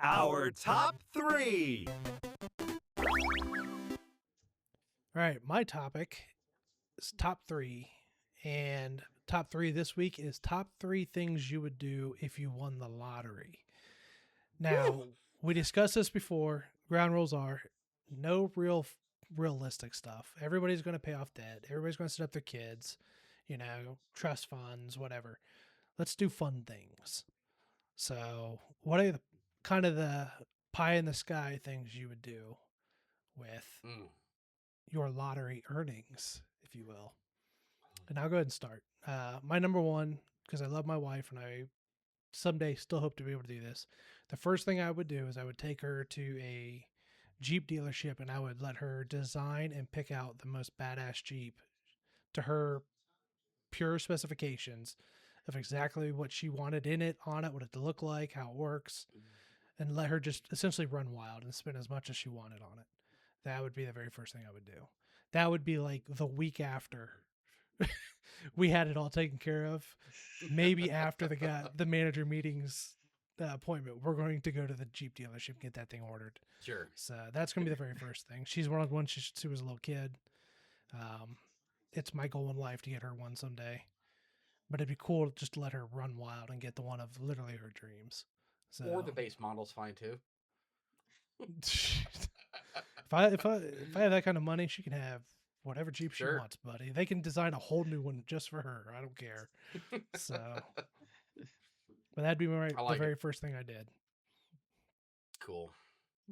Our top three. All right, my topic is top three. And top three this week is top three things you would do if you won the lottery. Now, we discussed this before. Ground rules are no realistic stuff. Everybody's going to pay off debt. Everybody's going to set up their kids, trust funds, whatever. Let's do fun things. So, what are the pie in the sky things you would do with your lottery earnings, if you will? And I'll go ahead and start. My number one, because I love my wife and I someday still hope to be able to do this. The first thing I would do is I would take her to a Jeep dealership and I would let her design and pick out the most badass Jeep to her pure specifications of exactly what she wanted in it, on it, what it to look like, how it works, and let her just essentially run wild and spend as much as she wanted on it. That would be the very first thing I would do. That would be like the week after we had it all taken care of. Maybe after the manager meetings appointment, we're going to go to the Jeep dealership and get that thing ordered. Sure. So that's going to be the very first thing. She's one of the ones she was a little kid. It's my goal in life to get her one someday. But it'd be cool just to let her run wild and get the one of literally her dreams. So, or the base model's fine too. if I have that kind of money, she can have whatever Jeep she wants, buddy. They can design a whole new one just for her. I don't care. So, but that'd be the very first thing I did. Cool.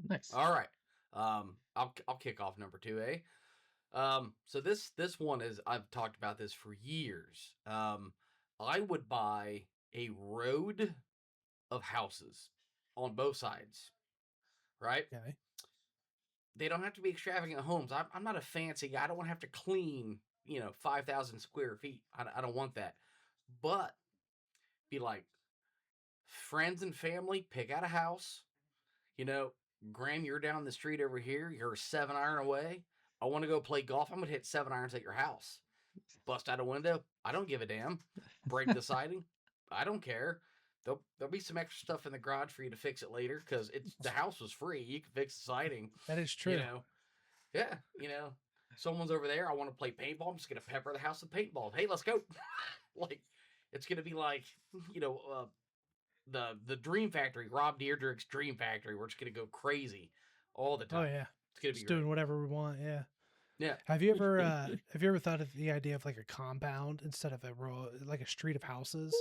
Nice. All right. I'll kick off number 2A. So this one is, I've talked about this for years. I would buy a road of houses on both sides, right? Okay. They don't have to be extravagant homes. I'm not a fancy guy. I don't want to have to clean, 5,000 square feet. I don't want that. But be like, friends and family, pick out a house. Graham, you're down the street over here. You're 7-iron away. I want to go play golf. I'm going to hit 7-irons at your house. Bust out a window. I don't give a damn. Break the siding. I don't care. There'll be some extra stuff in the garage for you to fix it later because the house was free. You can fix the siding. That is true. Yeah. Someone's over there. I want to play paintball. I'm just going to pepper the house with paintball. Hey, let's go. It's going to be like, the Dream Factory, Rob Dyrdek's Dream Factory. We're just going to go crazy all the time. Oh, yeah. It's going to be just doing whatever we want. Yeah. Yeah. Have you ever thought of the idea of like a compound instead of like a street of houses?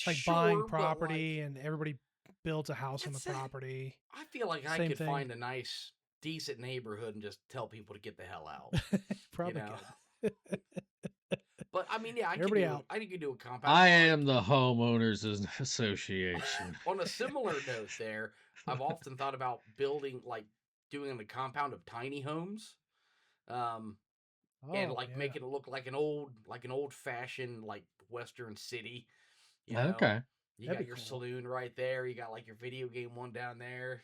Like buying property and everybody builds a house on the property. I feel like I could find a nice, decent neighborhood and just tell people to get the hell out. Probably could. But I mean, yeah, I could do a compound. I am the homeowners association. On a similar note there, I've often thought about doing a compound of tiny homes. And making it look like an old fashioned Western city. Okay. You got your saloon right there. You got your video game one down there.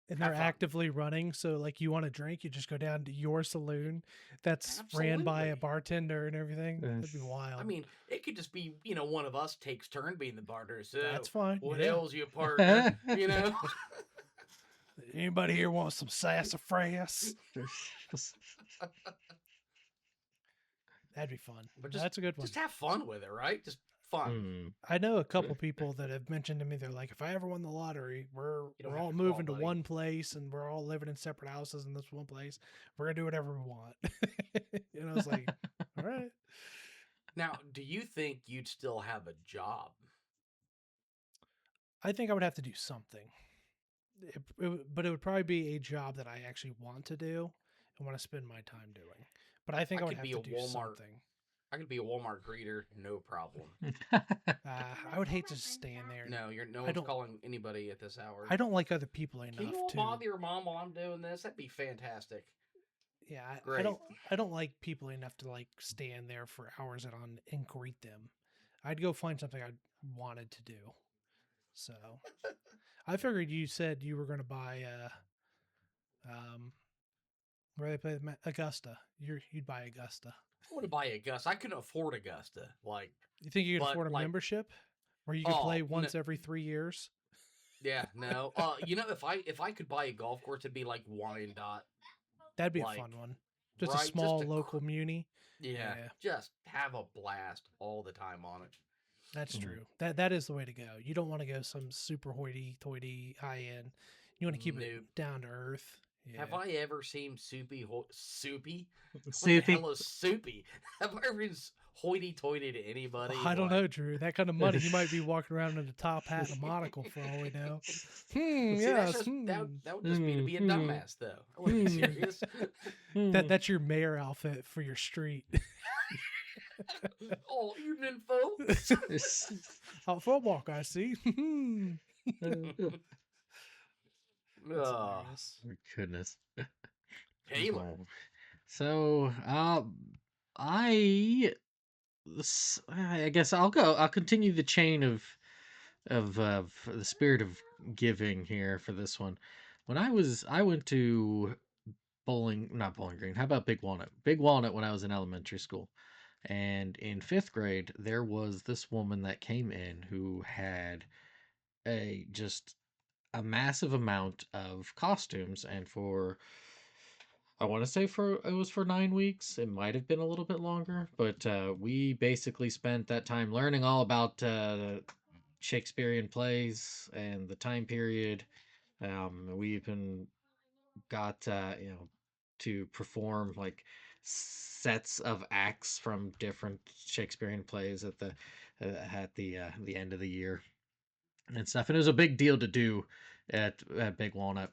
And they're actively running, so you want a drink, you just go down to your saloon that's ran by a bartender and everything. That'd be wild. I mean, it could just be one of us takes turn being the bartender. So that's fine. What ails you, partner? Anybody here want some sassafras? That'd be fun. But that's a good one. Just have fun with it, right? Just fun. I know a couple people that have mentioned to me, they're like, if I ever won the lottery, we're all moving to one place and we're all living in separate houses in this one place. We're going to do whatever we want. And I was like, all right. Now, do you think you'd still have a job? I think I would have to do something. But it would probably be a job that I actually want to do and want to spend my time doing. But I think I would have to do something. I could be a Walmart greeter, no problem. I would hate to stand there. No, no one's calling anybody at this hour. I don't like other people enough. Can you bother your mom while I'm doing this? That'd be fantastic. Yeah, I don't like people enough to stand there for hours and greet them. I'd go find something I wanted to do. So, I figured you said you were going to buy where they play Augusta. You'd buy Augusta. I want to buy Augusta. I couldn't afford Augusta. You think you could afford a membership? where you could play Oh, once every 3 years. yeah, no. If I could buy a golf course, it'd be like Wyandotte, That'd be a like fun one. Just a right, just small a local muni. yeah, Yeah, just have a blast all the time on it. that's Mhm. true. That is the way to go. You don't want to go some super hoity-toity high end. You want to keep it Nope. down to earth. Yeah. Have I ever seen Soupy? What the Soupy. hell is Soupy? Have I ever been hoity-toity to anybody? I don't Like, know, Drew. That kind of money, you might be walking around in a top hat and a monocle for all we know. See, Yes. that would just be to be a Hmm. dumbass, though. I wasn't Hmm. serious. That's your mayor outfit for your street. Oh, evening, folks. Out for a walk, I see. That's Ah, hilarious. Oh, goodness. Halo. Wow. So, I I guess I'll go. I'll continue the chain of the spirit of giving here for this one. I went to not Bowling Green. How about Big Walnut? Big Walnut when I was in elementary school. And in 5th grade, there was this woman that came in who had just a massive amount of costumes, and for I want to say it was for 9 weeks. It might have been a little bit longer, but we basically spent that time learning all about Shakespearean plays and the time period. We even got to perform like sets of acts from different Shakespearean plays at the end of the year and stuff. And it was a big deal to do at Big Walnut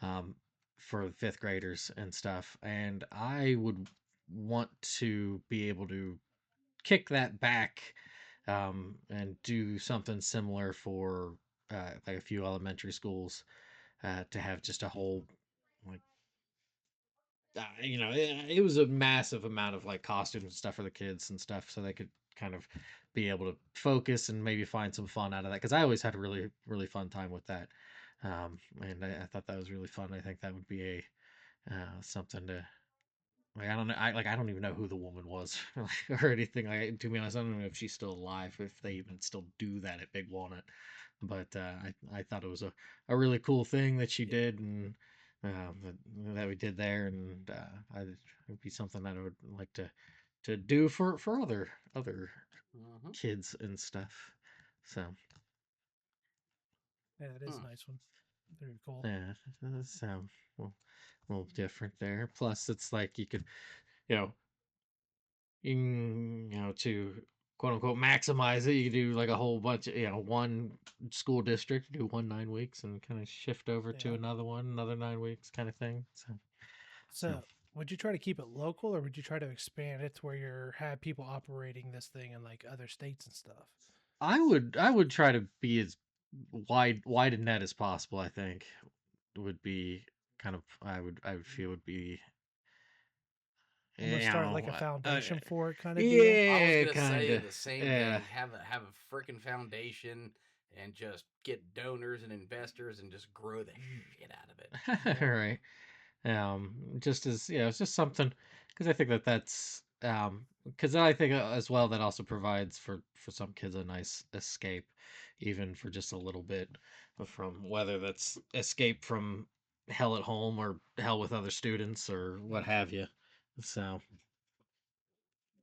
um, for 5th graders and stuff. And I would want to be able to kick that back and do something similar for like a few elementary schools to have just a whole like it was a massive amount of like costumes and stuff for the kids and stuff, so they could kind of be able to focus and maybe find some fun out of that. Because I always had a really really fun time with that, and I thought that was really fun. I think that would be a something to like. I don't know. I don't even know who the woman was or anything. Like to be honest, I don't know if she's still alive, if they even still do that at Big Walnut. But I thought it was a really cool thing that she did, and that we did there, and it would be something that I would like to do for other Mhm. kids and stuff. So Yeah, that is a Hmm. nice one. Very cool. yeah, it's well, a little different there. Plus, it's like you could, you know, to quote unquote maximize it, you could do like a whole bunch of, one school district, do 1 9 weeks and kind of shift over to Yeah. another 9 weeks kind of thing. So So, would you try to keep it local, or would you try to expand it to where you have people operating this thing in like other states and stuff? I would try to be as wide a net as possible. I think would be kind of I would feel would be Almost you start like know a foundation for it, kind of deal. I was yeah, gonna kind say of, the same yeah. thing. Have a freaking foundation and just get donors and investors and just grow the shit out of it. Yeah. Right. Just as it's just something, because I think that's because I think as well that also provides for some kids a nice escape, even for just a little bit, from whether that's escape from hell at home or hell with other students or what have you. So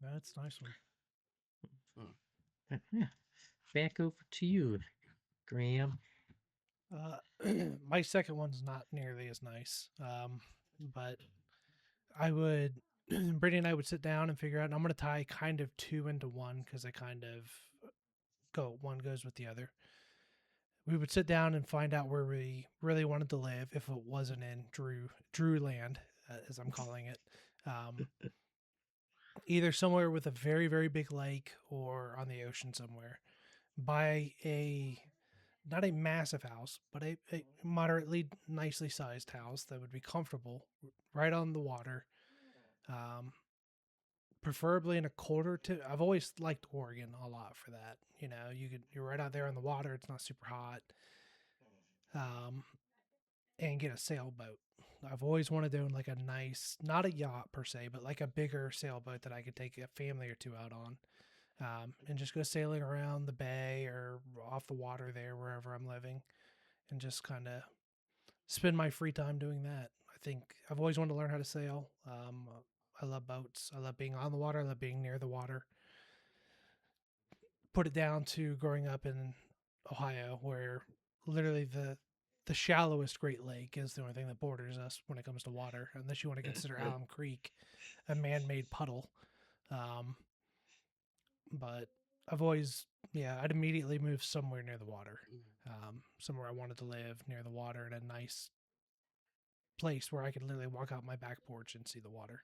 That's a nice one. yeah, back over to you, Graham. My second one's not nearly as nice. But I would, Brittany and I would sit down and figure out, and I'm going to tie kind of two into one because they kind of one goes with the other. We would sit down and find out where we really wanted to live if it wasn't in Drew land, as I'm calling it. Um, Either somewhere with a very, very big lake or on the ocean somewhere. Buy not a massive house, but a moderately nicely sized house that would be comfortable right on the water. Um, Preferably in a quarter to, I've always liked Oregon a lot for that. You're right out there on the water. It's not super hot. And get a sailboat. I've always wanted to own like a nice, not a yacht per se, but like a bigger sailboat that I could take a family or two out on, and just go sailing around the bay or off the water there wherever I'm living, and just kind of spend my free time doing that. I think I've always wanted to learn how to sail. I love boats. I love being on the water. I love being near the water. Put it down to growing up in Ohio, where literally the shallowest Great Lake is the only thing that borders us when it comes to water, unless you want to consider Alum Creek a man-made puddle. Um, but I've always, yeah, I'd immediately move somewhere near the water, somewhere I wanted to live near the water in a nice place where I could literally walk out my back porch and see the water.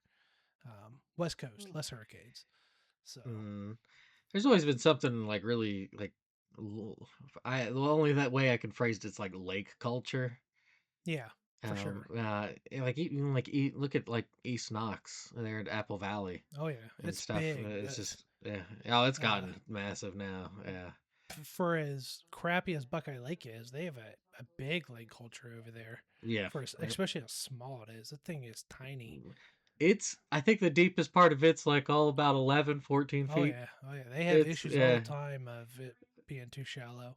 West Coast, less hurricanes. So There's always been something like really like the only that way I can phrase it's like lake culture. yeah, for sure. Like even like look at like East Knox there at Apple Valley Oh yeah, and it's stuff. big. It's just oh, it's gotten massive now. Yeah, For as crappy as Buckeye Lake is, they have a big lake culture over there. yeah. Especially how small it is. The thing is tiny. It's I think the deepest part of it's like all about 11, 14 Oh feet. yeah, oh yeah. They have issues all the time of it being too shallow.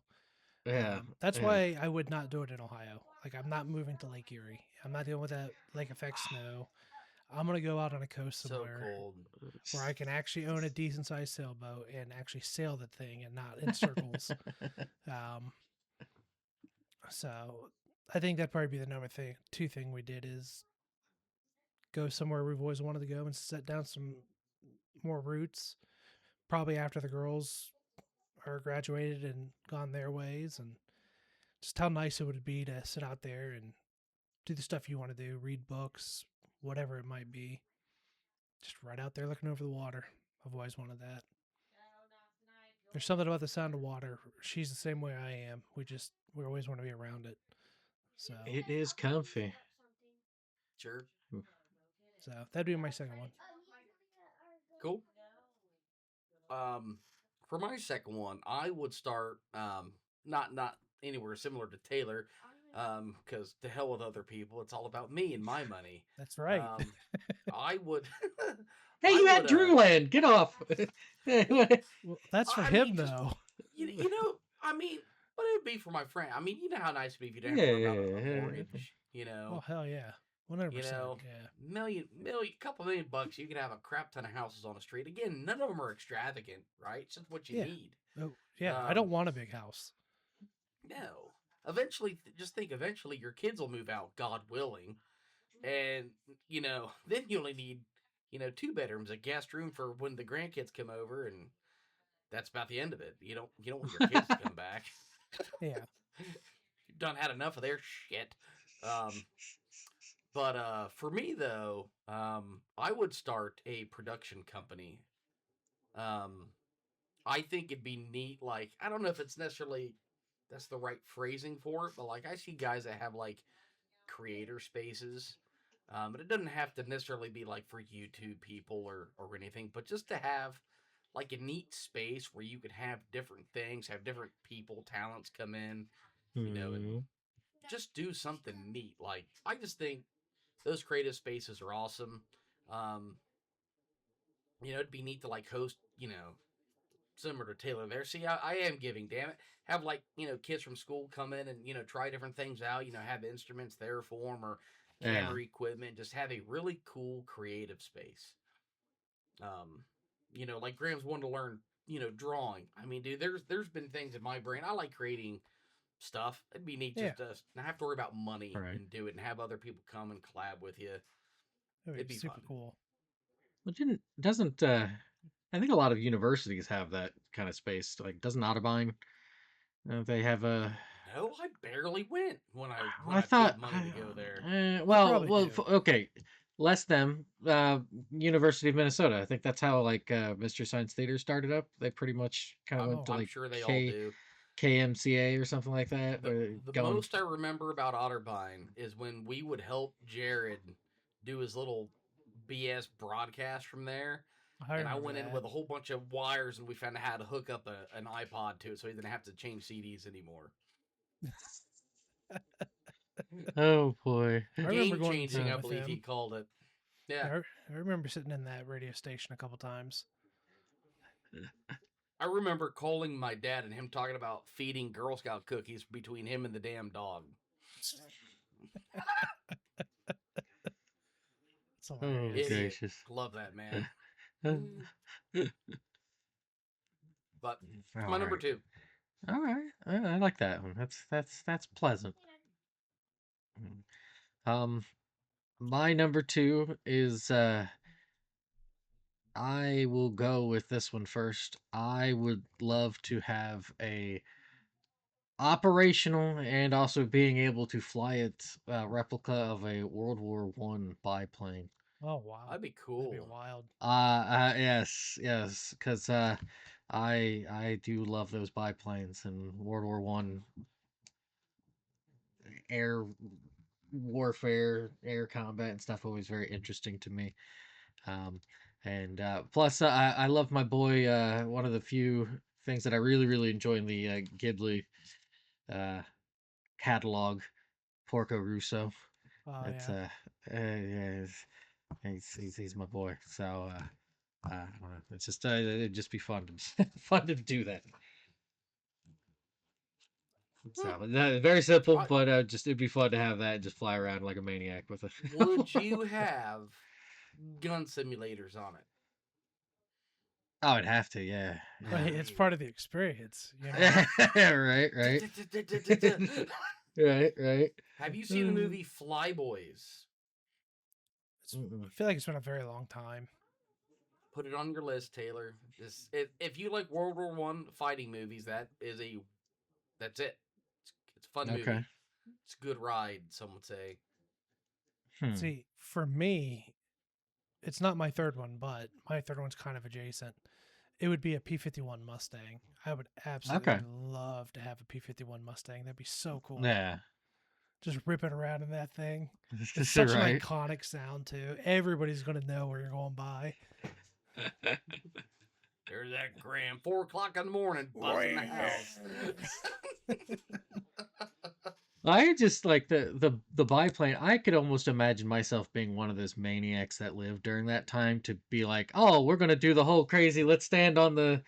Yeah, That's why I would not do it in Ohio. Like I'm not moving to Lake Erie. I'm not dealing with that lake effect snow. I'm gonna go out on a coast So somewhere cold. where I can actually own a decent sized sailboat and actually sail the thing and not in circles. So I think that'd probably be the number two thing we did is go somewhere we've always wanted to go and set down some more roots. Probably after the girls are graduated and gone their ways, and just how nice it would be to sit out there and do the stuff you want to do, read books, whatever it might be. Just right out there looking over the water. I've always wanted that. There's something about the sound of water. She's the same way I am. We always want to be around it. So it is comfy. Sure. So that'd be my second one. Cool. For my second one, I would start not anywhere similar to Taylor, because to hell with other people. It's all about me and my money. That's right. I would. Hey, you had Drewland. Get off. Well, that's for him, though. You know, I mean, but it would be for my friend. I mean, you know how nice it'd be if you didn't have to worry about a mortgage. You know. Oh hell yeah, 100%. You know, yeah. couple $1 million, you could have a crap ton of houses on the street. Again, none of them are extravagant, right? It's just what you need. Oh yeah, I don't want a big house. No. Eventually, just think. Eventually, your kids will move out, God willing, and then you only need 2 bedrooms, a guest room for when the grandkids come over, and that's about the end of it. You don't want your kids to come back. Yeah. You've done had enough of their shit. But for me though, I would start a production company. I think it'd be neat. Like, I don't know if it's necessarily that's the right phrasing for it, but like I see guys that have like creator spaces. But it doesn't have to necessarily be like for YouTube people or anything, but just to have like a neat space where you could have different things, have different people, talents come in, and just do something neat. Like, I just think those creative spaces are awesome. It'd be neat to like host, similar to Taylor there. See, I am giving, damn it. Have like, kids from school come in and, try different things out, have instruments there for them or camera equipment, just have a really cool creative space. Like Graham's wanted to learn, drawing. I mean, dude, there's been things in my brain. I like creating stuff. It'd be neat just to not have to worry about money and do it and have other people come and collab with you. It'd be super fun. cool. Well, doesn't I think a lot of universities have that kind of space. Like, doesn't Otterbein? They have a. No, I barely went when I thought paid money to go there. Okay, less them. University of Minnesota. I think that's how like Mr. Science Theater started up. They pretty much kind of went to I'm like sure they all do. KMCA or something like that. The most I remember about Otterbein is when we would help Jared do his little BS broadcast from there. I went in with a whole bunch of wires and we found out how to hook up an iPod to it so he didn't have to change CDs anymore. Oh boy. Game changing, I believe he called it. Yeah. I remember sitting in that radio station a couple times. I remember calling my dad and him talking about feeding Girl Scout cookies between him and the damn dog. It's Oh hilarious. Idiot. gracious. Love that man. All But it's my number right. 2. All right. I like that one. That's pleasant. Um, my number 2 is I will go with this one first. I would love to have a operational and also being able to fly it replica of a World War One biplane. Oh wow, That'd be that'd be cool. wild. Yes, because I do love those biplanes, and World War One air warfare, air combat, and stuff always very interesting to me. Um, and plus, I love my boy. One of the few things that I really enjoy in the Ghibli uh, catalog, Porco Russo. Oh That's yeah. yeah, he's my boy. So I don't know. It's just it'd just be fun to fun to do that. So very simple, I, but just it'd be fun to have that and just fly around like a maniac with it. would you have gun simulators on it? Oh, I'd have to, yeah, Well, yeah. it's part of the experience, you know. Right, right, right. Have you seen the movie Flyboys? I feel like it's been a very long time. Put it on your list, Taylor. If you like World War One fighting movies, that's it. It's a fun Okay. movie. It's a good ride. Some would say. See, for me, it's not my third one, but my third one's kind of adjacent. It would be a P-51 Mustang. I would absolutely Okay. love to have a P-51 Mustang. That'd be so cool. Yeah. Just ripping around in that thing. It's such Right. an iconic sound too. Everybody's gonna know where you're going by. There's that Graham, 4:00 in the morning, buzzing the house. I just like the biplane. I could almost imagine myself being one of those maniacs that lived during that time to be like, oh, we're gonna do the whole crazy. Let's stand on the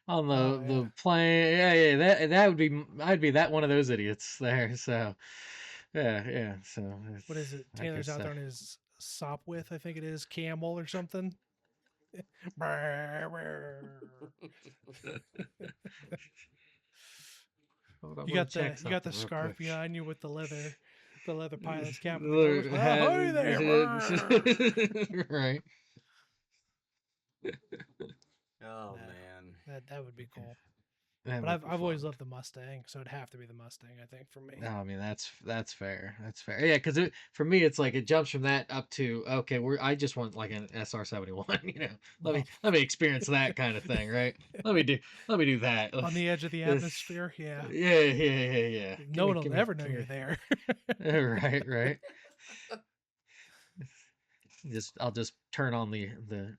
Oh, yeah. the plane. Yeah. That would be. I'd be that one of those idiots there. So yeah. So What is it? I Taylor's guess, out there on his Sopwith, I think it is, Camel or something. Brr, brr. Hold on, You let got me check the something real scarf quick. behind you with the leather pilot's cap. with the Look, covers. Ahoy there! Brr. right. Oh Nah. man. That would be cool. That But would be I've always fun. loved the Mustang, so it'd have to be the Mustang, I think, for me. No, I mean that's fair. That's fair. Yeah, because for me it's like it jumps from that up to okay, I just want like an SR-71. Let me experience that kind of thing, right? Let me do that. On the edge of the This- atmosphere, yeah. Yeah. No one will ever know you're there. Right. I'll just turn on the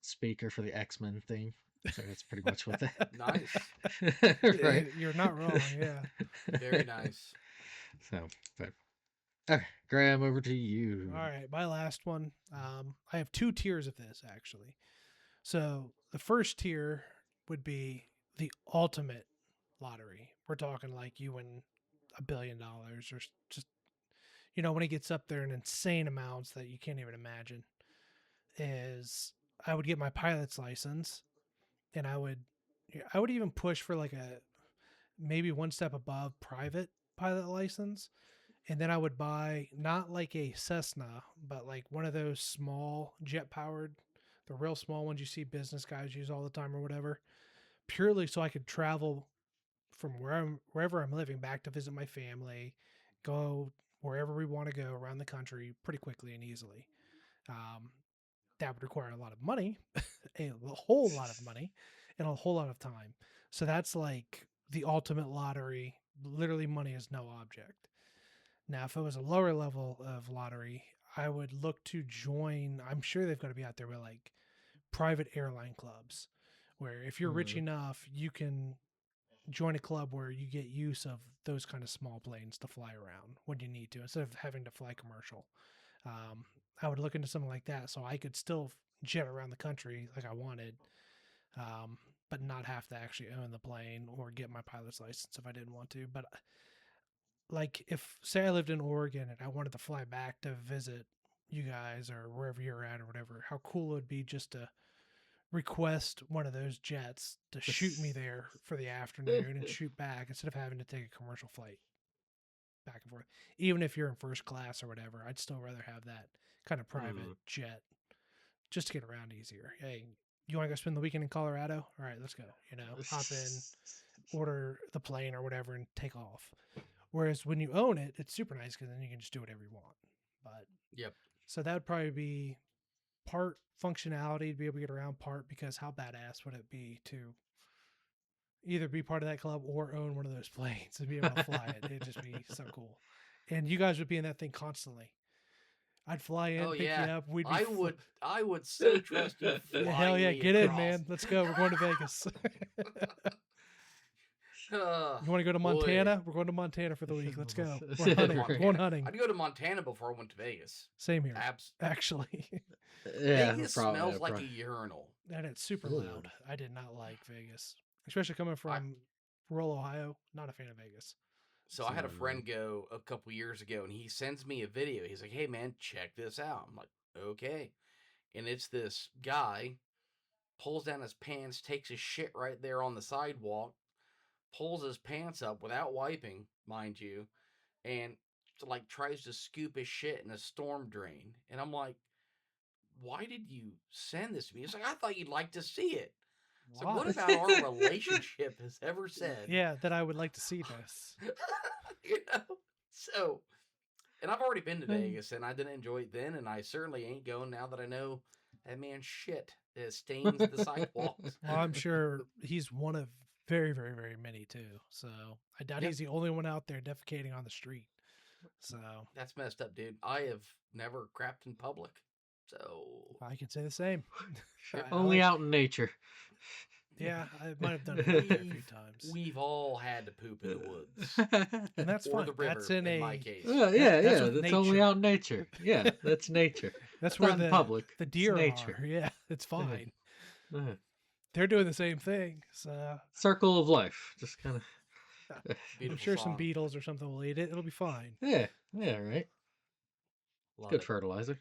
speaker for the X-Men theme. So that's pretty much what that. Nice. Right. You're not wrong, yeah. Very nice. So, but okay, Graham, over to you. All right, my last one. I have 2 tiers of this actually. So the first tier would be the ultimate lottery. We're talking like you win $1 billion or just when it gets up there in insane amounts that you can't even imagine. Is I would get my pilot's license, and I would even push for like a maybe one step above private pilot license. And then I would buy not like a Cessna, but like one of those small jet powered, the real small ones you see business guys use all the time or whatever, purely so I could travel from wherever I'm living back to visit my family, go wherever we want to go around the country pretty quickly and easily. That would require a lot of money, a whole lot of money, and a whole lot of time. So that's like the ultimate lottery. Literally, money is no object. Now, if it was a lower level of lottery, I would look to join. I'm sure they've got to be out there with like private airline clubs, where if you're rich enough, you can join a club where you get use of those kind of small planes to fly around when you need to, instead of having to fly commercial. I would look into something like that so I could still jet around the country like I wanted, but not have to actually own the plane or get my pilot's license if I didn't want to. But like, if say I lived in Oregon and I wanted to fly back to visit you guys or wherever you're at or whatever, how cool it would be just to request one of those jets to shoot me there for the afternoon and shoot back instead of having to take a commercial flight back and forth. Even if you're in first class or whatever, I'd still rather have that kind of private jet just to get around easier. Hey, you want to go spend the weekend in Colorado? All right, let's go. You know, hop in, order the plane or whatever, and take off. Whereas when you own it, it's super nice because then you can just do whatever you want. But Yep. so that would probably be part functionality to be able to get around, part because how badass would it be to either be part of that club or own one of those planes and be able to fly it? It'd just be so cool. And you guys would be in that thing constantly. I'd fly in, Oh pick yeah. you up. We'd be I would so trust you. hell flying yeah, me get in, across. man. Let's go. We're going to Vegas. You want to go to Boy. Montana? We're going to Montana for the week. Let's go. We're Yeah, hunting. right. We're going hunting. I'd go to Montana before I went to Vegas. Same here, Abs- actually. Yeah, Vegas probably, smells like probably. a urinal. And it's super Ooh. loud. I did not like Vegas, especially coming from rural Ohio. Not a fan of Vegas. So I had a So friend go a couple years ago, and he sends me a video. He's like, "Hey man, check this out." I'm like, "Okay," and it's this guy pulls down his pants, takes his shit right there on the sidewalk, pulls his pants up without wiping, mind you, and like tries to scoop his shit in a storm drain. And I'm like, "Why did you send this to me?" He's like, "I thought you'd like to see it." So what about our relationship has ever said? Yeah, that I would like to see this. You know? So, and I've already been to Hmm. Vegas, and I didn't enjoy it then, and I certainly ain't going now that I know that man's shit stains the sidewalks. Well, I'm sure he's one of very, very, very many too. So I doubt Yep. he's the only one out there defecating on the street. So That's messed up, dude. I have never crapped in public. So, I can say the same. I Only like- out in nature. Yeah, I might have done it out there a few times. we've all had to poop in the woods. And that's or fine. the river, That's in my a case. Yeah, that's yeah, with that's only nature. out in nature. Yeah, that's nature. that's It's where not in the public. the It's deer nature. are. Yeah, it's fine. Yeah. They're doing the same thing. So Circle of life. Just kind of. I'm Beautiful sure some song. beetles or something will eat it. It'll be fine. Yeah, yeah, right. Love Good it. fertilizer.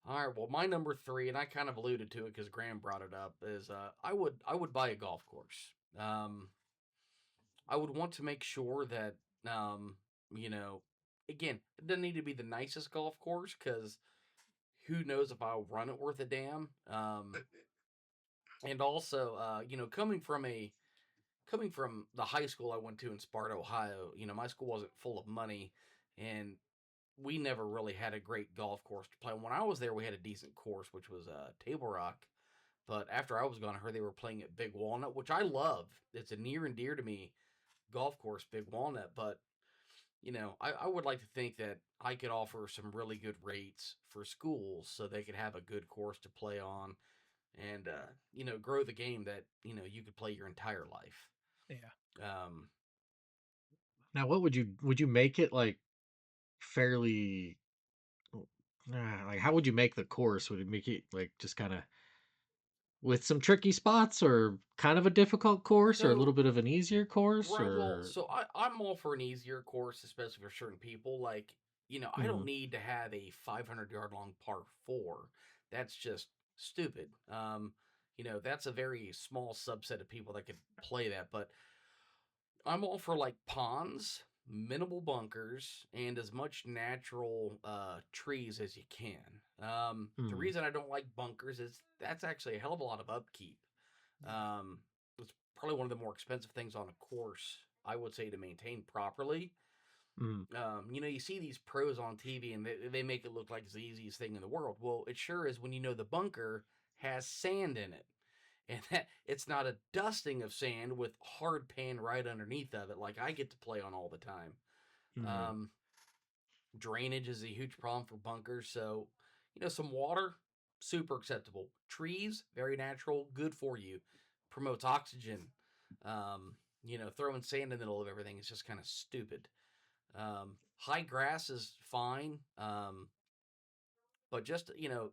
All right, well, my number 3, and I kind of alluded to it because Graham brought it up, is I would buy a golf course. I would want to make sure that you know, again, it doesn't need to be the nicest golf course because who knows if I'll run it worth a damn. And also, you know, coming from the high school I went to in Sparta, Ohio, you know, my school wasn't full of money, and we never really had a great golf course to play. When I was there, we had a decent course, which was Table Rock. But after I was gone, I heard they were playing at Big Walnut, which I love. It's a near and dear to me golf course, Big Walnut. But, you know, I would like to think that I could offer some really good rates for schools so they could have a good course to play on and, you know, grow the game that, you know, you could play your entire life. Yeah. Now, what would you make it like fairly? Like, how would you make the course? Would you make it like just kind of with some tricky spots, or kind of a difficult course, or a So- little bit of an easier course, Right, well, or so I'm all for an easier course, especially for certain people. Like, you know, I don't need to have a 500-yard long par 4. That's just stupid. You know, that's a very small subset of people that could play that. But I'm all for like ponds, minimal bunkers, and as much natural trees as you can. The Hmm. reason I don't like bunkers is that's actually a hell of a lot of upkeep. It's probably one of the more expensive things on a course, I would say, to maintain properly. Mm, You know, you see these pros on TV and they make it look like it's the easiest thing in the world. Well, it sure is when you know the bunker has sand in it. And that it's not a dusting of sand with hard pan right underneath of it like I get to play on all the time. mm. Drainage is a huge problem for bunkers. So, you know, some water, super acceptable. Trees, very natural, good for you. Promotes oxygen. You know, throwing sand in the middle of everything is just kind of stupid. High grass is fine. But just, you know,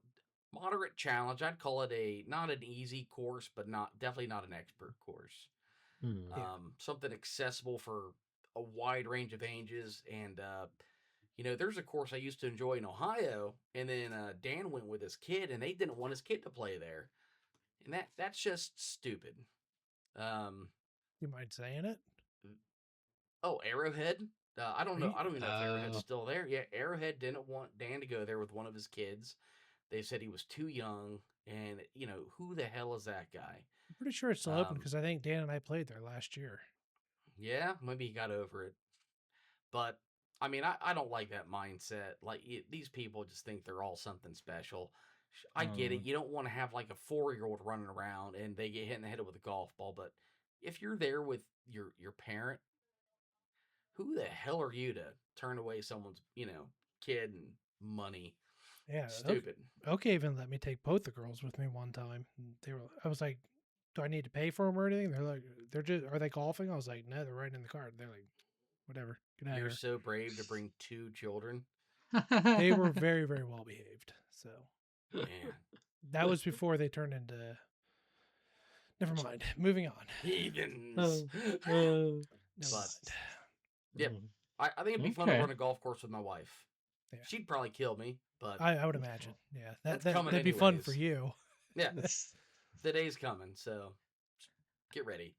moderate challenge. I'd call it not an easy course, but definitely not an expert course. Hmm. Yeah. Something accessible for a wide range of ages. And there's a course I used to enjoy in Ohio, and then Dan went with his kid, and they didn't want his kid to play there, and that's just stupid. Um, You mind saying it? oh, Arrowhead. I don't Are know. you- I don't even know if Arrowhead's Oh. still there. Yeah, Arrowhead didn't want Dan to go there with one of his kids. They said he was too young, and who the hell is that guy? I'm pretty sure it's still open Um, because I think Dan and I played there last year. yeah, maybe he got over it. But I mean, I don't like that mindset. Like these people just think they're all something special. I get it. Mm. You don't want to have like a 4-year-old running around and they get hit in the head with a golf ball. But if you're there with your parent, who the hell are you to turn away someone's kid and money? Yeah. Stupid. Okay, even let me take both the girls with me one time. And I was like, do I need to pay for them or anything? They're like, are they golfing? I was like, no, they're right in the car. They're like, whatever. Get out of You're here. so brave to bring 2 children. They were very, very well behaved. So Man, that was before they turned into. Never mind. Moving on. heathens. Never But- mind. Yep. Mm. I think it'd be fun to Okay. run a golf course with my wife. Yeah. She'd probably kill me, but I would imagine. Yeah, That's that'd coming be fun for anyways. you. yeah, the day's coming. So get ready.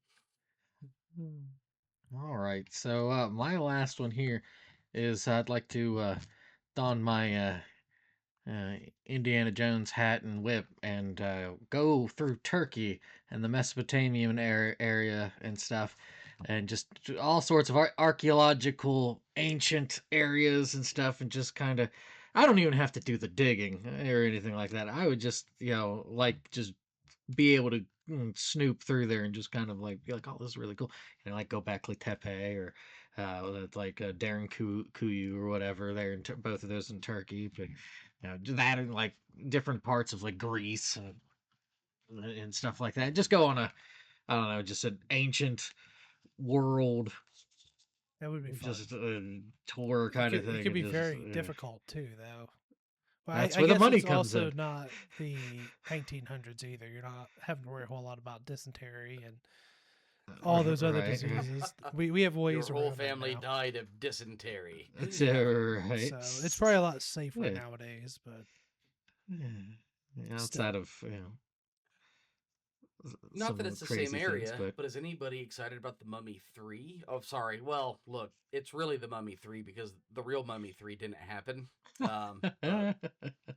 All right. So my last one here is I'd like to don my Indiana Jones hat and whip and go through Turkey and the Mesopotamian area and stuff, and just all sorts of archaeological ancient areas and stuff, and just kind of. I don't even have to do the digging or anything like that. I would just, like just be able to snoop through there and just kind of like be like, oh, this is really cool. Like Göbekli Tepe or like Darren Kuyu or whatever there in both of those in Turkey. But that and like different parts of like Greece and stuff like that. Just go on I don't know, just an ancient world That would be fun. just tour kind of thing. It could be and very just, difficult too, though. But That's I where the guess money it's comes also in. not the 1900s either. You're not having to worry a whole lot about dysentery and all those other Right. diseases. We have Your ways whole around that family now. died of dysentery. That's right. So it's probably a lot safer Yeah. nowadays. But Yeah, Still. outside of Not some that it's the crazy same things, area, but is anybody excited about the Mummy 3? Oh, sorry. Well, look, it's really the Mummy 3 because the real Mummy 3 didn't happen. But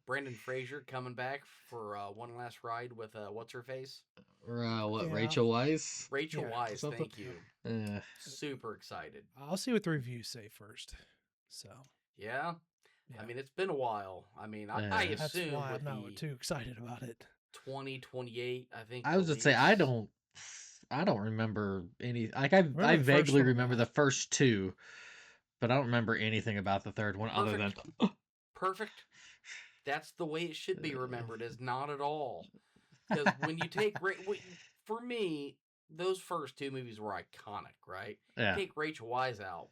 Brandon Fraser coming back for one last ride with what's her face? What Yeah. Rachel Weisz? Rachel Yeah, Wise. something. Thank you. Uh, Super excited. I'll see what the reviews say first. So Yeah. yeah. I mean, it's been a while. I mean, I Yeah. that's assume why with I'm not the too excited about it. 2028, I think. I was gonna say I don't remember any. Like I Remember the first vaguely one a remember lot. the first two, but I don't remember anything about the third one other than Perfect. That's the way it should be remembered, is not at all. Because when you take for me, those first 2 movies were iconic, right? yeah. Take Rachel Wise out,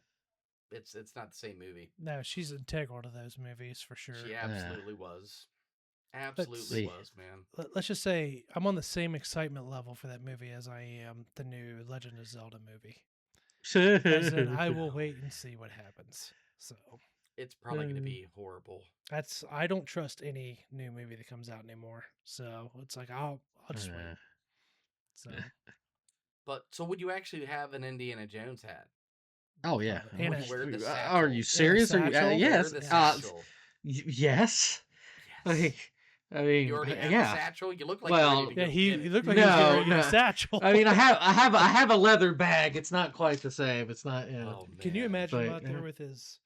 it's not the same movie. No, she's integral to those movies for sure. She absolutely was. See. Absolutely was, man. Let's just say I'm on the same excitement level for that movie as I am the new Legend of Zelda movie. As in, I will wait and see what happens. So It's probably going to be horrible. I don't trust any new movie that comes out anymore. So it's like I'll just wait. So But so would you actually have an Indiana Jones hat? Oh yeah. And Would you wear the Are satchel? you serious? Are you, satchel? yes. Wear the Uh, satchel. yes. Yes. I mean, You already have yeah. the satchel. You look like Well, you're ready to yeah, go he get it. looked like No, he was getting ready to no. satchel. I mean, I have a leather bag. It's not quite the same. It's not. Oh, Can you man. imagine him But, out there with his,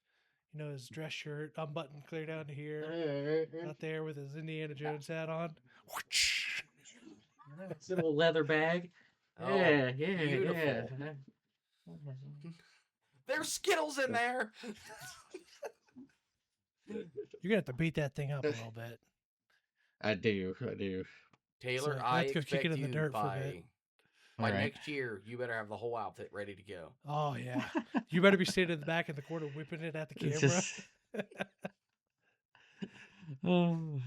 his dress shirt unbuttoned clear down to here, out there with his Indiana Jones hat on? It's a little leather bag. Oh, yeah. beautiful. There's Skittles in there. You're gonna have to beat that thing up a little bit. I do. Taylor, So, I I have to go kick expect it in the you dirt for a by bit. by All right. next year, you better have the whole outfit ready to go. Oh yeah, you better be standing in the back of the corner whipping it at the camera. It's just- Oh,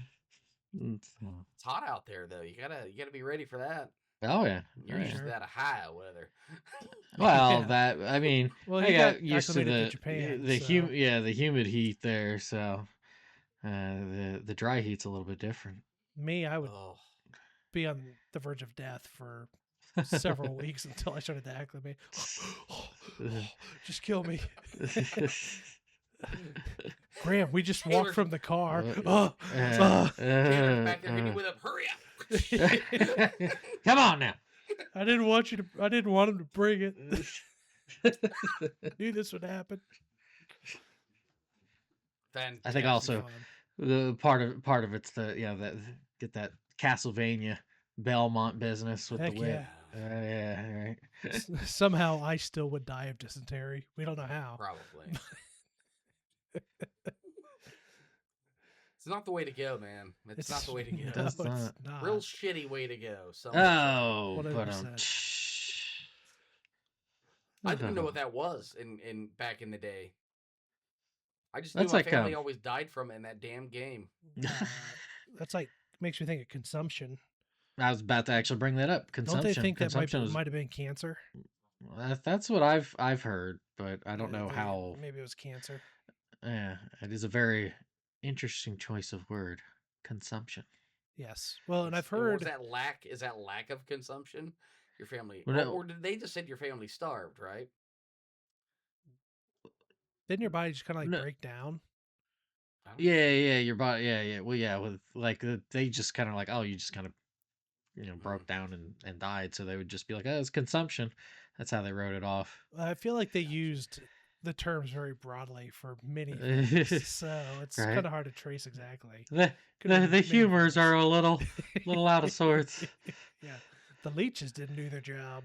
It's hot out there though. You gotta be ready for that. Oh yeah. You're Oh, used yeah. to that Ohio weather. Well, Yeah. that I mean, Well, I he got got used to acclimated to Japan, the so the humid heat there, so the dry heat's a little bit different. me, I would Oh, be on the verge of death for several weeks until I started to acclimate. Just kill me. Graham, we just Taylor- walked from the car. Tanner's back there hitting you with a hurry up. Come on now. I didn't want him to bring it. Knew this would happen. Fantastic. I think It'd be also fun. the part of it's the that get that Castlevania Belmont business with Heck the whip. yeah. Yeah, right. Somehow I still would die of dysentery. We don't know how. Probably. It's not the way to go, man. It's not the way to No, go. That's it's not. not. Real shitty way to go. So Oh, but 100%. I didn't know what that was in back in the day. I just knew That's my like, family always died from it in that damn game. That's like makes me think of consumption. I was about to actually bring that up. Don't Consumption. they think that Consumption is, might have been cancer? that's what I've heard, but I don't know They- how. Maybe it was cancer. Yeah, it is a very interesting choice of word. Consumption. Yes. Well, and I've Was heard that lack is that lack of consumption? Your family, Well, no. or did they just said your family starved, right? didn't your body just kind of like No. break down? I don't know. Yeah, your body. Yeah. Well, yeah, with like they just kind of like, oh, you just kind of broke down and died, so they would just be like, oh, it's consumption. That's how they wrote it off. I feel like they used the terms very broadly for many things, so it's Right. kind of hard to trace exactly. The Could have been the many humors things. are a little out of sorts. Yeah, the leeches didn't do their job.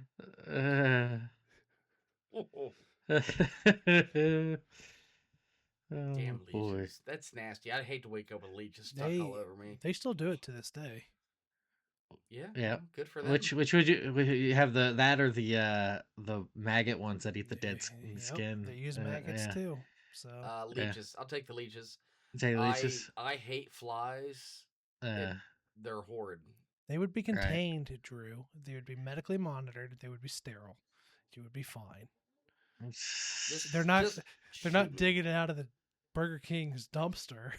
Oh, Damn boy. leeches. That's nasty. I'd hate to wake up with leeches stuck They all over me. they still do it to this day. Yeah. Yeah. well, good for them. Which would you have that or the maggot ones that eat the dead Yep, skin? They use maggots yeah. too. So Leeches. I'll take the leeches. Say leeches. I hate flies. They're horrid. they would be contained, Drew. They would be medically monitored. They would be sterile. You would be fine. Just- They're not. just They're not shoot me. digging it out of the Burger King's dumpster.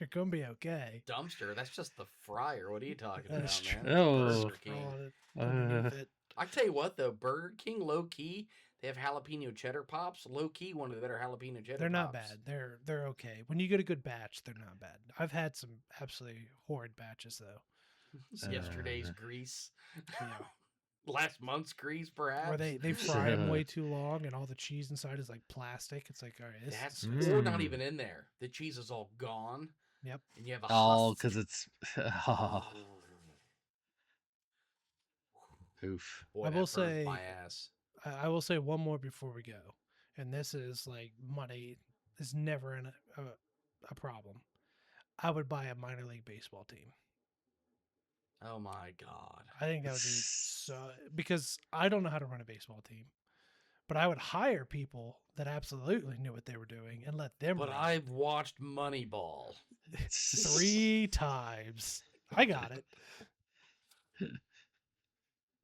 You're gonna be okay. Dumpster. That's just the fryer. What are you talking That's about, true. man? Oh. Burger King. Throwing it underneath it. I tell you what, though, Burger King, low key, they have jalapeno cheddar pops. Low key, one of the better jalapeno cheddar. They're not pops. bad. They're okay. When you get a good batch, they're not bad. I've had some absolutely horrid batches though. Yesterday's grease, Yeah. last month's grease, perhaps. Where they fry them way too long and all the cheese inside is like plastic. It's like, all right, this That's is or not Mm. even in there. The cheese is all gone. Yep. And you have a Oh, husk. because it's oof. Boy, I that will burns say- my ass. I will say one more before we go, and this is like money is never a problem. I would buy a minor league baseball team. Oh my god. I think that would be so because I don't know how to run a baseball team, but I would hire people that absolutely knew what they were doing and let them. But run. I've watched Moneyball. 3 times. I got it.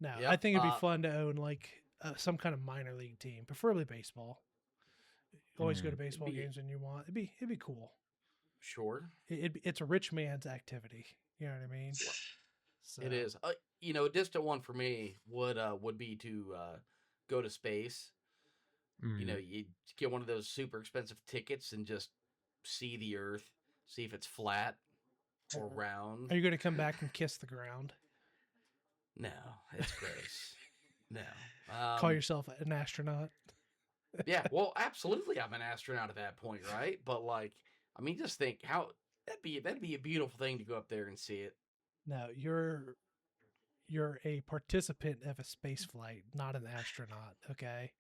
No, I Yep, think it'd be fun to own like some kind of minor league team, preferably baseball. Always go to baseball be- games when you want. It'd be cool. Sure. It's a rich man's activity. You know what I mean? So, It is. A distant one for me would be to go to space. You know, you get one of those super expensive tickets and just see the Earth, see if it's flat or round. Are you going to come back and kiss the ground? No, it's gross. No. Call yourself an astronaut? Yeah, well, absolutely, I'm an astronaut at that point, right? But like, I mean, just think how that'd be a beautiful thing to go up there and see it. No, you're a participant of a space flight, not an astronaut. Okay.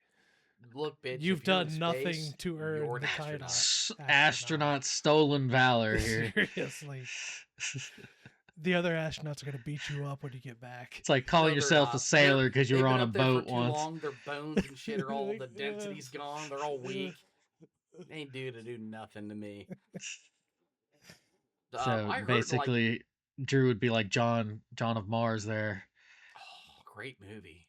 Look, bitch, You've if you're in done nothing space, to earn you're an the astronaut. title. Astronaut stolen valor here. Seriously. The other astronauts are going to beat you up when you get back. It's like calling No, they're yourself a not. sailor because you They've were been on a up there for boat too once. long, their bones and shit are all the Yeah. density's gone. They're all weak. They ain't do nothing to me. So I heard, like, basically, Drew would be like John of Mars there. Oh, great movie.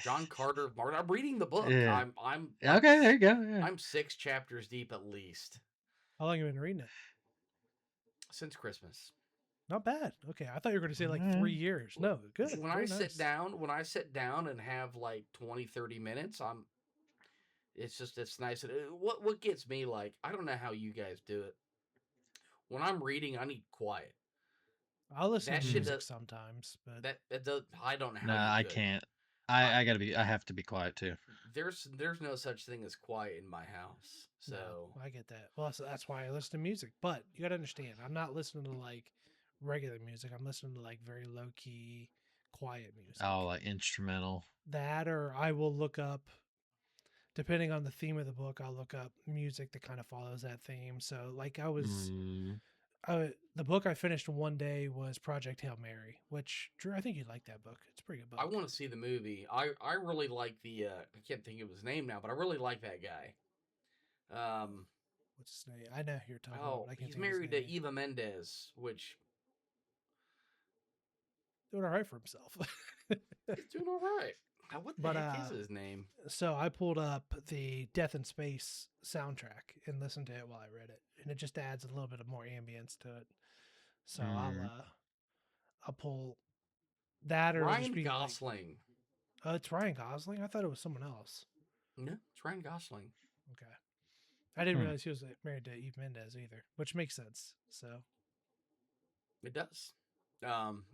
John Carter of Mars. I'm reading the book. Yeah. I'm like Okay, there you go. Yeah. I'm 6 chapters deep at least How long have you been reading it? since Christmas. Not bad. Okay, I thought you were going to say like Alright. 3 years. No, good. When Very I nice. when I sit down and have like 20, 30 minutes, it's nice. What gets me, like, I don't know how you guys do it. When I'm reading, I need quiet. I'll listen That to shit music does sometimes, but that does I don't know how Nah, you I could. can't. I- I have to be quiet too. There's no such thing as quiet in my house. So no, I get that. Well, so that's why I listen to music. But you got to understand, I'm not listening to like regular music. I'm listening to like very low key, quiet music. Oh, like instrumental. That, or I will look up, depending on the theme of the book, I'll look up music that kind of follows that theme. So, like, Mm, the book I finished in one day was Project Hail Mary, which, Drew, I think you'd like that book. It's a pretty good book. I want to see the movie. I really like the I can't think of his name now, but I really like that guy. What's his name? I know who you're talking about. But I can't He's think of his married to name. Eva Mendes, which Doing all right for himself. he's doing all right. What the But, heck is his name? So I pulled up the Death in Space soundtrack and listened to it while I read it, and it just adds a little bit of more ambience to it. So Mm. I'll pull that, or it'll just Ryan be like, Gosling. oh, it's Ryan Gosling. I thought it was someone else. No, it's Ryan Gosling. Okay, I didn't Hmm. realize he was married to Eve Mendez either, which makes sense. So It does.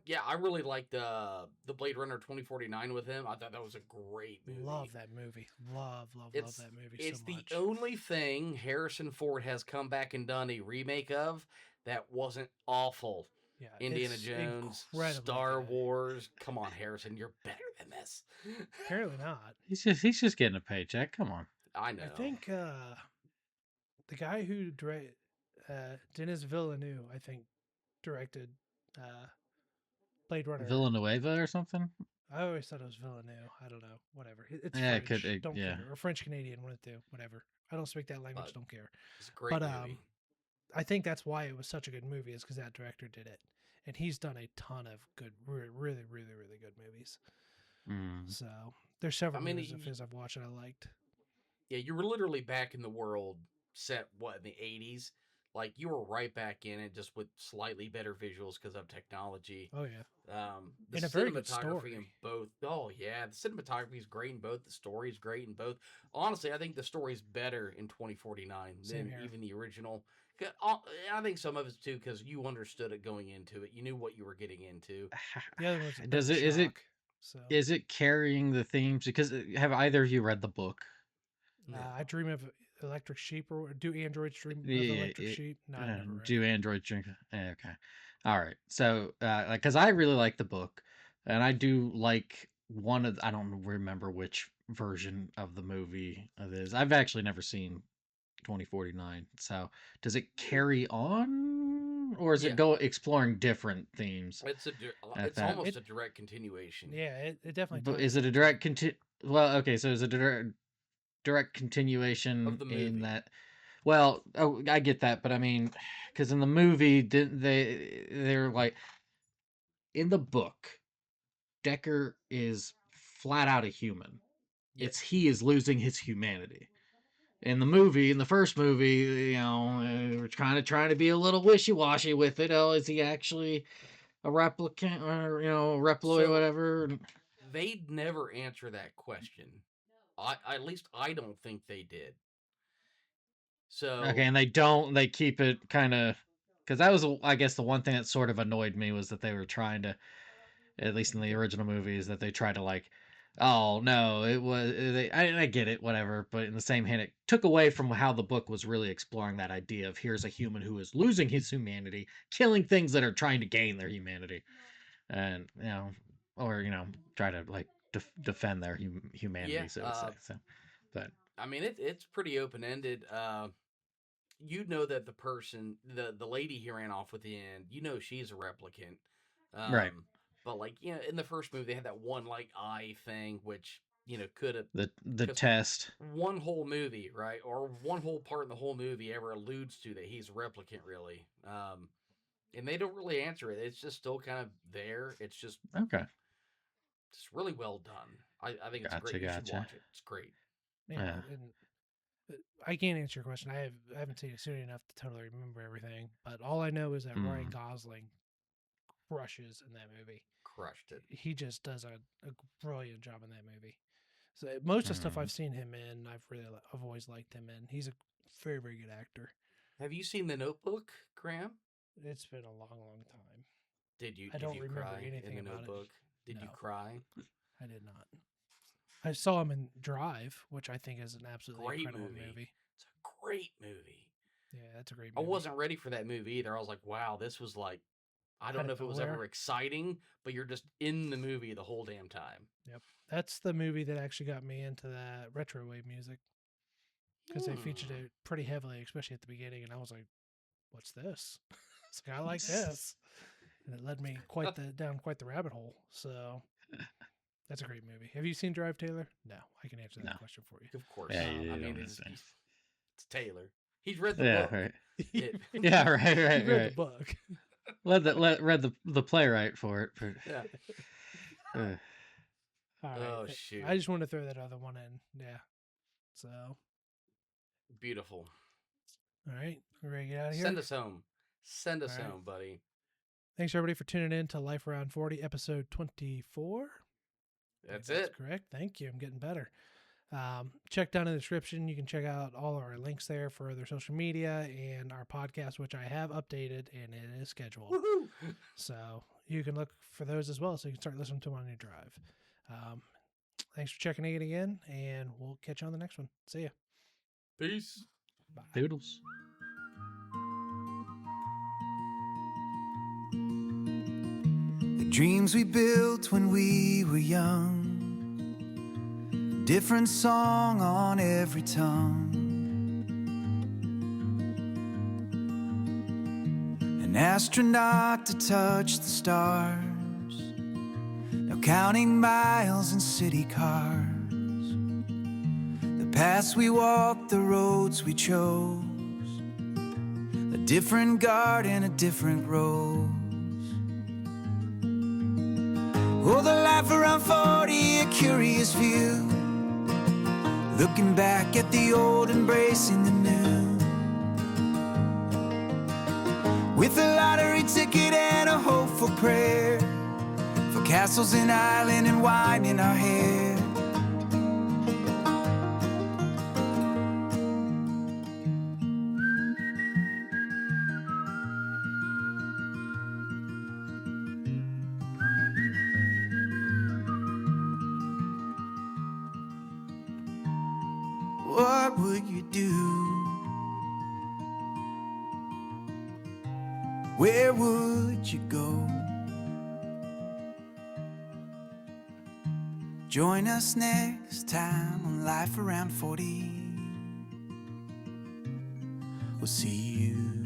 Yeah, I really liked the Blade Runner 2049 with him. I thought that was a great movie. love that movie. Love It's that movie it's so the much. only thing Harrison Ford has come back and done a remake of that wasn't awful. Yeah, Indiana it's Jones, incredibly Star good. Wars. Come on, Harrison, you're better than this. Apparently not. He's just getting a paycheck. Come on. I know. I think the guy who directed Denis Villeneuve, I think, directed Blade Runner. Villanueva or something. I always thought it was Villeneuve. I don't know. Whatever. It's Yeah, it French. could- don't yeah. care. Or French Canadian, one of the two. Whatever. I don't speak that language. But- don't care. It's a great But movie. I think that's why it was such a good movie, is because that director did it, and he's done a ton of good, really good movies. Mm. So there's several I mean, movies of his I've watched and I liked. Yeah, you were literally back in the world set, what, in the 80s? Like, you were right back in it, just with slightly better visuals because of technology. Oh yeah. The And a very good cinematography in story. both. Oh, yeah. The cinematography is great in both. The story is great in both. Honestly, I think the story's better in 2049 Same than here. even the original. I think some of it's too because you understood it going into it. You knew what you were getting into. The other one's a bit Does of it a is it shock, so is it carrying the themes? Because have either of you read the book? I dream of electric sheep, or do androids dream of Yeah, electric sheep? No, I never read do it. Android drink? Okay, all right. So, because I really like the book, and I do like one of I don't remember which version of the movie it is. I've actually never seen 2049. So, does it carry on, or is Yeah. it go exploring different themes? It's At it's that. almost a direct continuation. Yeah, it definitely. But ties is it a into direct Well, okay, so is it a direct continuation Of the in movie. that? Well, oh, I get that, but I mean, because in the movie, didn't they're like in the book, Decker is flat out a human. Yeah. It's he is losing his humanity. In the movie, in the first movie, we're kind of trying to be a little wishy washy with it. Oh, is he actually a replicant or Reploid or So- whatever? They'd never answer that question. At least I don't think they did. So Okay, and they keep it kind of, because that was, I guess, the one thing that sort of annoyed me was that they were trying to, at least in the original movies, that they tried to like, oh no, it was, I get it, whatever, but in the same hand, it took away from how the book was really exploring that idea of here's a human who is losing his humanity, killing things that are trying to gain their humanity, and or try to like defend their humanity, Yeah, so to say. So, but I mean, it's pretty open ended. You know that the person, the lady he ran off with the end, she's a replicant. Right. But like, in the first movie they had that one like eye thing, which could have the 'cause test. one whole movie, right, or one whole part in the whole movie ever alludes to that he's a replicant, really. And they don't really answer it. It's just still kind of there. It's just Okay. really well done. I think it's Gotcha, great. You should gotcha. watch it. It's great. Yeah, and I can't answer your question. I haven't seen it soon enough to totally remember everything. But all I know is that Ryan Gosling crushes in that movie. Crushed it. He just does a brilliant job in that movie. So most of the stuff I've seen him in, I've always liked him in. He's a very, very good actor. Have you seen The Notebook, Graham? It's been a long, long time. Did you? I don't you remember cry anything in The about it. Notebook? Did you No. cry? I did not. I saw him in Drive, which I think is an absolutely Great incredible movie. movie. It's a great movie. Yeah, that's a great I movie. wasn't ready for that movie either. I was like, wow, this was like, I don't know if it was ever exciting, but you're just in the movie the whole damn time. Yep. That's the movie that actually got me into that retro wave music. Because they featured it pretty heavily, especially at the beginning, and I was like, what's this? It's like, I like this. And it led me down quite the rabbit hole. So that's a great movie. Have you seen Drive, Taylor? No, I can answer that question for you. Of course. Yeah, I mean, don't it's have to. Taylor. He's read the Yeah, book. right. It- Yeah, right, You right, read right. the book. Read the playwright for it. yeah. All right. Oh, shoot. I just want to throw that other one in. Yeah. So, Beautiful. all right. We're ready to get out of here. Send us home. Send us All right. home, buddy. Thanks, everybody, for tuning in to Life Around 40, episode 24. That's That's it. correct. Thank you. I'm getting better. Check down in the description. You can check out all of our links there for their social media and our podcast, which I have updated and it is scheduled. Woohoo! So you can look for those as well so you can start listening to them on your drive. Thanks for checking in again, and we'll catch you on the next one. See ya. Peace. Bye. Doodles. The dreams we built when we were young, different song on every tongue. An astronaut to touch the stars, now counting miles in city cars. The paths we walked, the roads we chose, a different garden, a different rose. Oh, the life around 40, a curious view, looking back at the old, embracing the new. With a lottery ticket and a hopeful prayer for castles in Ireland and wine in our hair. What would you do? Where would you go? Join us next time on Life Around 40. We'll see you